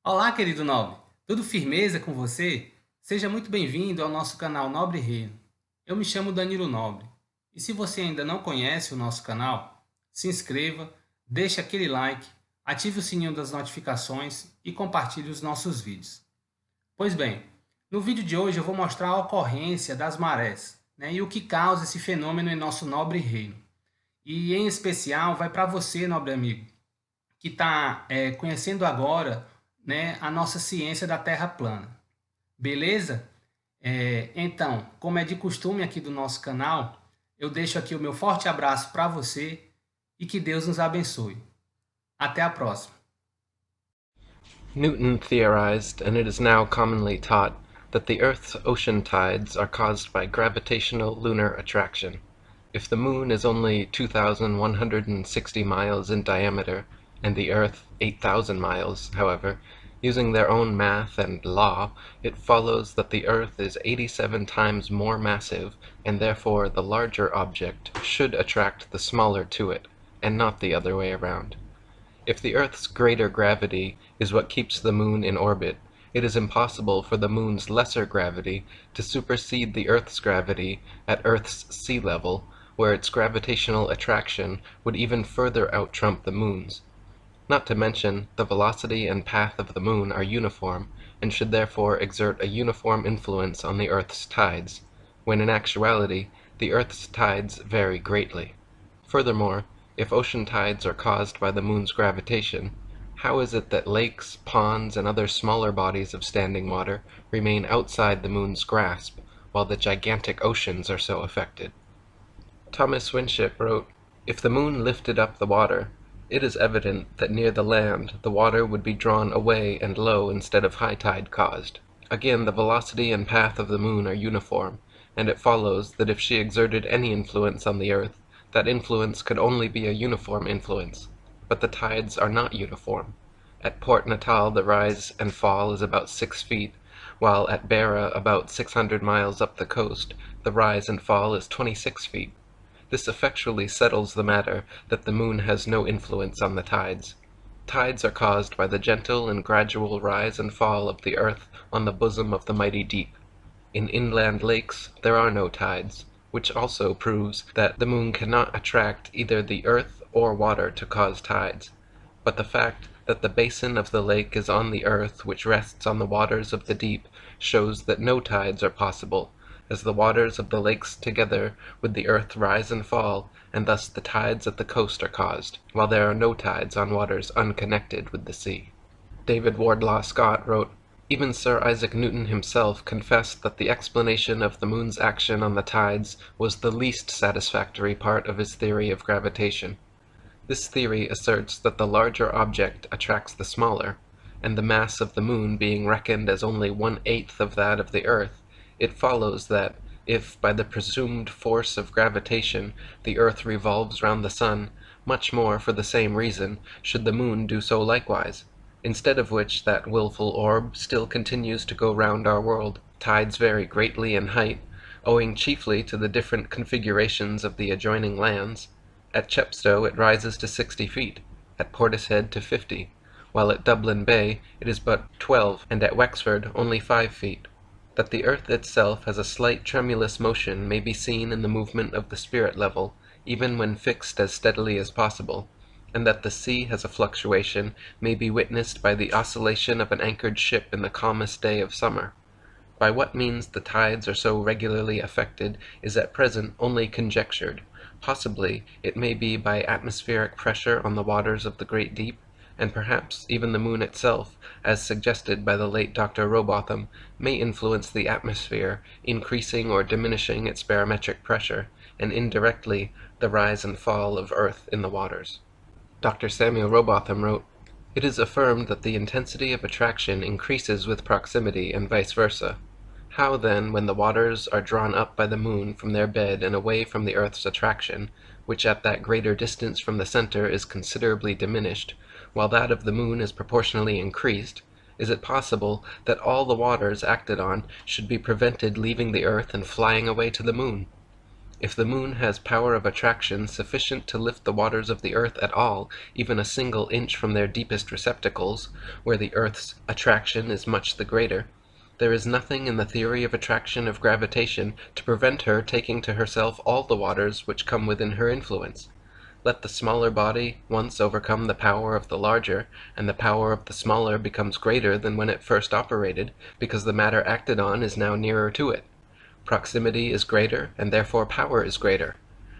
Olá, querido nobre! Tudo firmeza com você? Seja muito bem-vindo ao nosso canal Nobre Reino. Eu me chamo Danilo Nobre. E se você ainda não conhece o nosso canal, se inscreva, deixe aquele like, ative o sininho das notificações e compartilhe os nossos vídeos. Pois bem, no vídeo de hoje eu vou mostrar a ocorrência das marés, e o que causa esse fenômeno em nosso nobre reino. E em especial vai para você, nobre amigo, que está conhecendo agora a nossa ciência da Terra Plana. Beleza? Então, como é de costume aqui do nosso canal, eu deixo aqui o meu forte abraço para você e que Deus nos abençoe. Até a próxima. Newton theorized, and it is now commonly taught, that the Earth's ocean tides are caused by gravitational lunar attraction. If the Moon is only 2,160 miles in diameter, and the Earth 8,000 miles, however, using their own math and law, it follows that the Earth is 87 times more massive, and therefore the larger object should attract the smaller to it, and not the other way around. If the Earth's greater gravity is what keeps the Moon in orbit, it is impossible for the Moon's lesser gravity to supersede the Earth's gravity at Earth's sea level, where its gravitational attraction would even further out-trump the Moon's. Not to mention, the velocity and path of the Moon are uniform, and should therefore exert a uniform influence on the Earth's tides, when in actuality the Earth's tides vary greatly. Furthermore, if ocean tides are caused by the Moon's gravitation, how is it that lakes, ponds, and other smaller bodies of standing water remain outside the Moon's grasp, while the gigantic oceans are so affected? Thomas Winship wrote, "If the Moon lifted up the water, it is evident that near the land the water would be drawn away and low instead of high tide caused. Again, the velocity and path of the Moon are uniform, and it follows that if she exerted any influence on the Earth, that influence could only be a uniform influence. But the tides are not uniform. At Port Natal the rise and fall is about 6 feet, while at Beira, about 600 miles up the coast, the rise and fall is 26 feet. This effectually settles the matter that the Moon has no influence on the tides. Tides are caused by the gentle and gradual rise and fall of the Earth on the bosom of the mighty deep. In inland lakes there are no tides, which also proves that the Moon cannot attract either the Earth or water to cause tides. But the fact that the basin of the lake is on the Earth which rests on the waters of the deep shows that no tides are possible, as the waters of the lakes together with the Earth rise and fall, and thus the tides at the coast are caused, while there are no tides on waters unconnected with the sea." David Wardlaw Scott wrote, "Even Sir Isaac Newton himself confessed that the explanation of the Moon's action on the tides was the least satisfactory part of his theory of gravitation. This theory asserts that the larger object attracts the smaller, and the mass of the Moon being reckoned as only 1/8 of that of the Earth, it follows that, if by the presumed force of gravitation the Earth revolves round the Sun, much more for the same reason should the Moon do so likewise, instead of which that wilful orb still continues to go round our world. Tides vary greatly in height, owing chiefly to the different configurations of the adjoining lands. At Chepstow it rises to 60 feet, at Portishead to 50, while at Dublin Bay it is but 12, and at Wexford only 5 feet. That the Earth itself has a slight tremulous motion may be seen in the movement of the spirit level, even when fixed as steadily as possible, and that the sea has a fluctuation may be witnessed by the oscillation of an anchored ship in the calmest day of summer. By what means the tides are so regularly affected is at present only conjectured. Possibly it may be by atmospheric pressure on the waters of the great deep, and perhaps even the Moon itself, as suggested by the late Dr. Robotham, may influence the atmosphere, increasing or diminishing its barometric pressure, and indirectly the rise and fall of Earth in the waters." Dr. Samuel Robotham wrote, "It is affirmed that the intensity of attraction increases with proximity and vice versa. How then, when the waters are drawn up by the Moon from their bed and away from the Earth's attraction, which at that greater distance from the center is considerably diminished, while that of the moon is proportionally increased, is it possible that all the waters acted on should be prevented leaving the earth and flying away to the moon? If the moon has power of attraction sufficient to lift the waters of the earth at all, even a single inch from their deepest receptacles, where the earth's attraction is much the greater, there is nothing in the theory of attraction of gravitation to prevent her taking to herself all the waters which come within her influence. Let the smaller body once overcome the power of the larger, and the power of the smaller becomes greater than when it first operated, because the matter acted on is now nearer to it. Proximity is greater, and therefore power is greater.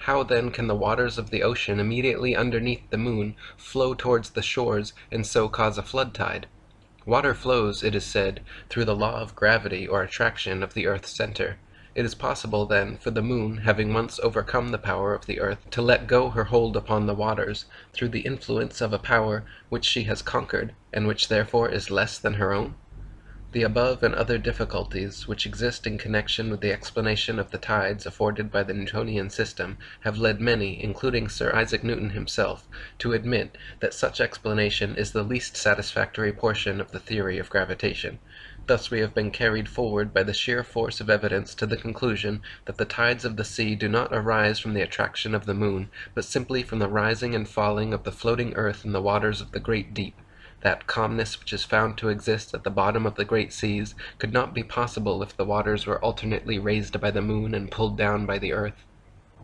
How then can the waters of the ocean immediately underneath the moon flow towards the shores and so cause a flood tide? Water flows, it is said, through the law of gravity or attraction of the earth's center. It is possible, then, for the moon, having once overcome the power of the earth, to let go her hold upon the waters, through the influence of a power which she has conquered, and which therefore is less than her own? The above and other difficulties which exist in connection with the explanation of the tides afforded by the Newtonian system have led many, including Sir Isaac Newton himself, to admit that such explanation is the least satisfactory portion of the theory of gravitation. Thus we have been carried forward by the sheer force of evidence to the conclusion that the tides of the sea do not arise from the attraction of the moon, but simply from the rising and falling of the floating earth in the waters of the great deep. That calmness which is found to exist at the bottom of the great seas could not be possible if the waters were alternately raised by the moon and pulled down by the earth.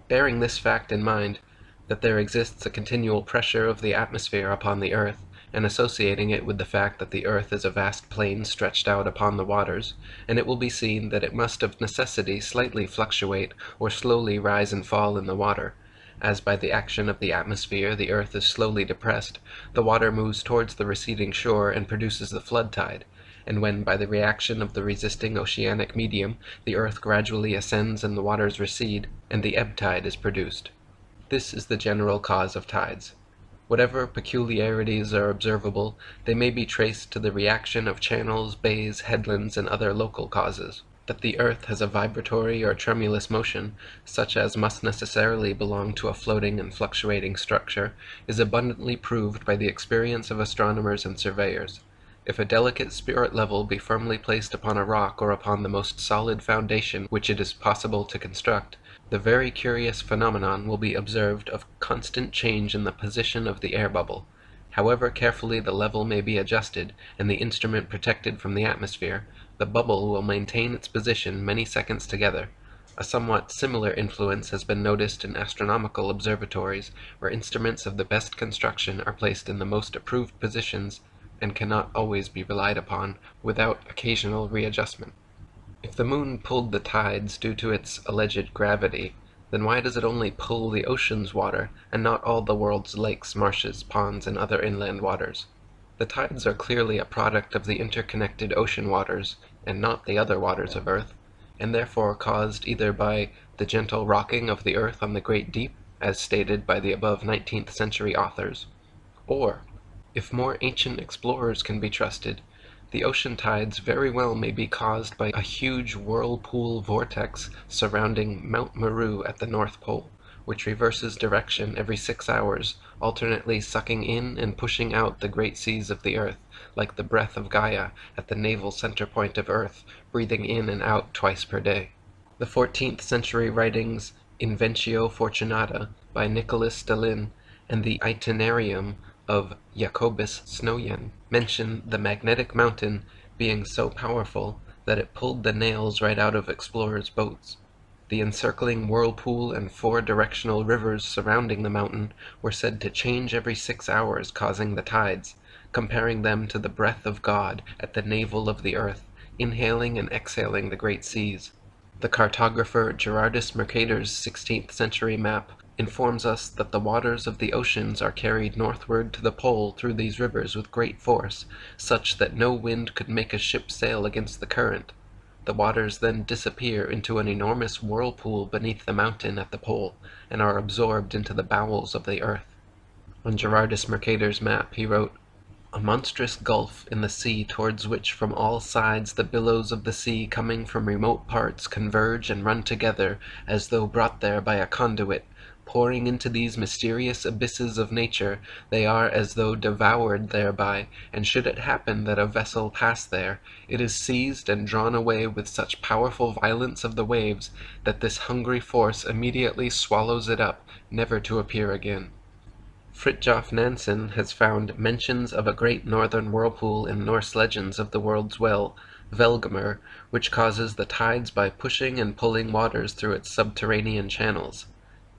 Bearing this fact in mind, that there exists a continual pressure of the atmosphere upon the earth, and associating it with the fact that the earth is a vast plain stretched out upon the waters, and it will be seen that it must of necessity slightly fluctuate or slowly rise and fall in the water. As by the action of the atmosphere the earth is slowly depressed, the water moves towards the receding shore and produces the flood tide, and when by the reaction of the resisting oceanic medium the earth gradually ascends and the waters recede, and the ebb tide is produced. This is the general cause of tides. Whatever peculiarities are observable, they may be traced to the reaction of channels, bays, headlands, and other local causes. That the earth has a vibratory or tremulous motion, such as must necessarily belong to a floating and fluctuating structure, is abundantly proved by the experience of astronomers and surveyors. If a delicate spirit level be firmly placed upon a rock or upon the most solid foundation which it is possible to construct, the very curious phenomenon will be observed of constant change in the position of the air bubble. However carefully the level may be adjusted, and the instrument protected from the atmosphere, the bubble will maintain its position many seconds together. A somewhat similar influence has been noticed in astronomical observatories, where instruments of the best construction are placed in the most approved positions, and cannot always be relied upon without occasional readjustment. If the moon pulled the tides due to its alleged gravity, then why does it only pull the ocean's water, and not all the world's lakes, marshes, ponds, and other inland waters? The tides are clearly a product of the interconnected ocean waters, and not the other waters of earth, and therefore caused either by the gentle rocking of the earth on the great deep, as stated by the above 19th century authors, or, if more ancient explorers can be trusted, the ocean tides very well may be caused by a huge whirlpool vortex surrounding Mount Meru at the North Pole, which reverses direction every 6 hours, alternately sucking in and pushing out the great seas of the earth, like the breath of Gaia at the naval center point of earth, breathing in and out twice per day. The 14th century writings Inventio Fortunata by Nicholas Stalin and the Itinerarium of Jacobus Snowyen mention the magnetic mountain being so powerful that it pulled the nails right out of explorers' boats. The encircling whirlpool and 4 directional rivers surrounding the mountain were said to change every 6 hours, causing the tides, comparing them to the breath of God at the navel of the earth, inhaling and exhaling the great seas. The cartographer Gerardus Mercator's 16th century map informs us that the waters of the oceans are carried northward to the pole through these rivers with great force, such that no wind could make a ship sail against the current. The waters then disappear into an enormous whirlpool beneath the mountain at the pole, and are absorbed into the bowels of the earth. On Gerardus Mercator's map he wrote, "A monstrous gulf in the sea towards which from all sides the billows of the sea coming from remote parts converge and run together as though brought there by a conduit, pouring into these mysterious abysses of nature, they are as though devoured thereby, and should it happen that a vessel pass there, it is seized and drawn away with such powerful violence of the waves, that this hungry force immediately swallows it up, never to appear again. Fridtjof Nansen has found mentions of a great northern whirlpool in Norse legends of the world's well, Velgamur, which causes the tides by pushing and pulling waters through its subterranean channels.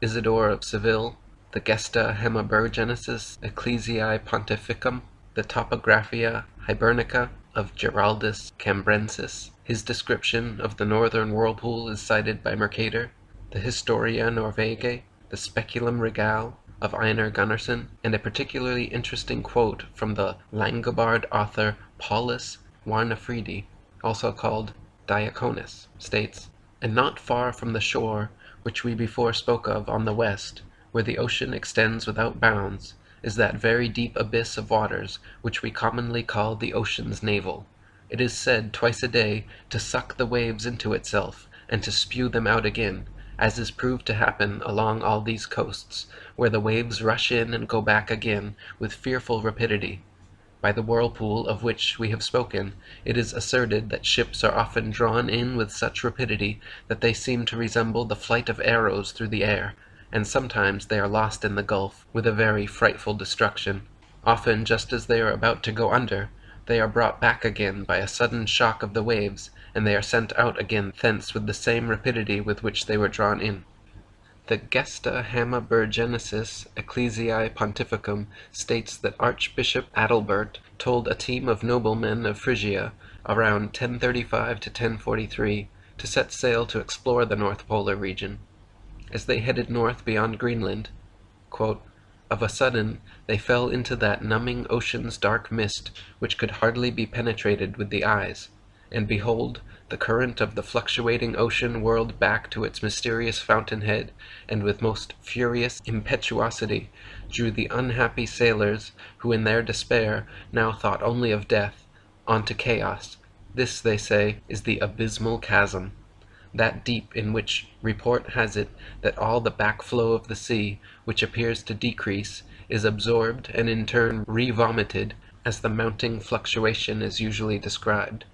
Isidore of Seville, the Gesta Hemaburgenesis Ecclesiae Pontificum, the Topographia Hibernica of Geraldus Cambrensis. His description of the northern whirlpool is cited by Mercator, the Historia Norvegae, the Speculum Regale of Einar Gunnarsson, and a particularly interesting quote from the Langobard author Paulus Warnefridi, also called Diaconus, states, "And not far from the shore, which we before spoke of on the west, where the ocean extends without bounds, is that very deep abyss of waters, which we commonly call the ocean's navel. It is said twice a day to suck the waves into itself, and to spew them out again, as is proved to happen along all these coasts, where the waves rush in and go back again with fearful rapidity. By the whirlpool of which we have spoken, it is asserted that ships are often drawn in with such rapidity that they seem to resemble the flight of arrows through the air, and sometimes they are lost in the gulf, with a very frightful destruction. Often, just as they are about to go under, they are brought back again by a sudden shock of the waves, and they are sent out again thence with the same rapidity with which they were drawn in." The Gesta Hemaburgenesis Ecclesiae Pontificum states that Archbishop Adalbert told a team of noblemen of Phrygia, around 1035 to 1043, to set sail to explore the North Polar region. As they headed north beyond Greenland, quote, "Of a sudden they fell into that numbing ocean's dark mist which could hardly be penetrated with the eyes, and behold, the current of the fluctuating ocean whirled back to its mysterious fountainhead, and with most furious impetuosity drew the unhappy sailors, who in their despair now thought only of death, on to chaos. This, they say, is the abysmal chasm, that deep in which report has it that all the backflow of the sea, which appears to decrease, is absorbed and in turn re-vomited, as the mounting fluctuation is usually described.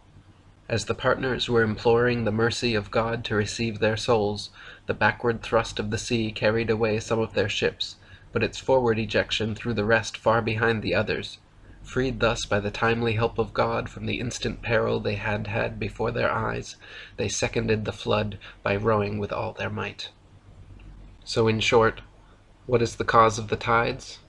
As the partners were imploring the mercy of God to receive their souls, the backward thrust of the sea carried away some of their ships, but its forward ejection threw the rest far behind the others. Freed thus by the timely help of God from the instant peril they had had before their eyes, they seconded the flood by rowing with all their might." So in short, what is the cause of the tides?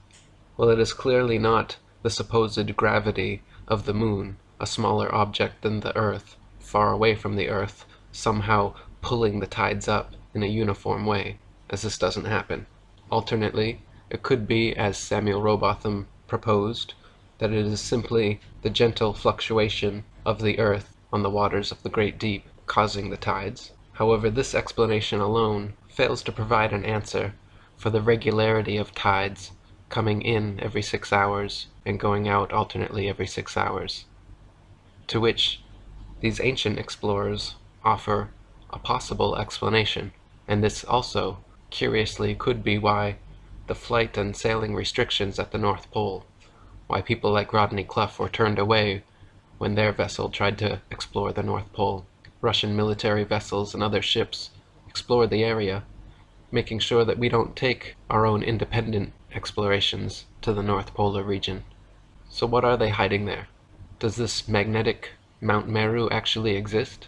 Well, it is clearly not the supposed gravity of the moon, a smaller object than the Earth, far away from the Earth, somehow pulling the tides up in a uniform way, as this doesn't happen. Alternately, it could be, as Samuel Rowbotham proposed, that it is simply the gentle fluctuation of the Earth on the waters of the great deep causing the tides. However, this explanation alone fails to provide an answer for the regularity of tides coming in every 6 hours and going out alternately every 6 hours, to which these ancient explorers offer a possible explanation, and this also, curiously, could be why the flight and sailing restrictions at the North Pole, why people like Rodney Clough were turned away when their vessel tried to explore the North Pole. Russian military vessels and other ships explore the area, making sure that we don't take our own independent explorations to the North Polar region. So what are they hiding there? Does this magnetic Mount Meru actually exist?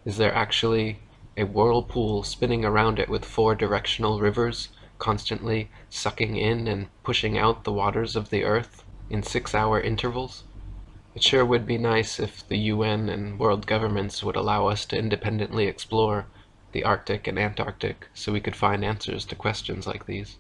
Is there actually a whirlpool spinning around it with 4 directional rivers constantly sucking in and pushing out the waters of the Earth in 6-hour intervals? It sure would be nice if the UN and world governments would allow us to independently explore the Arctic and Antarctic so we could find answers to questions like these.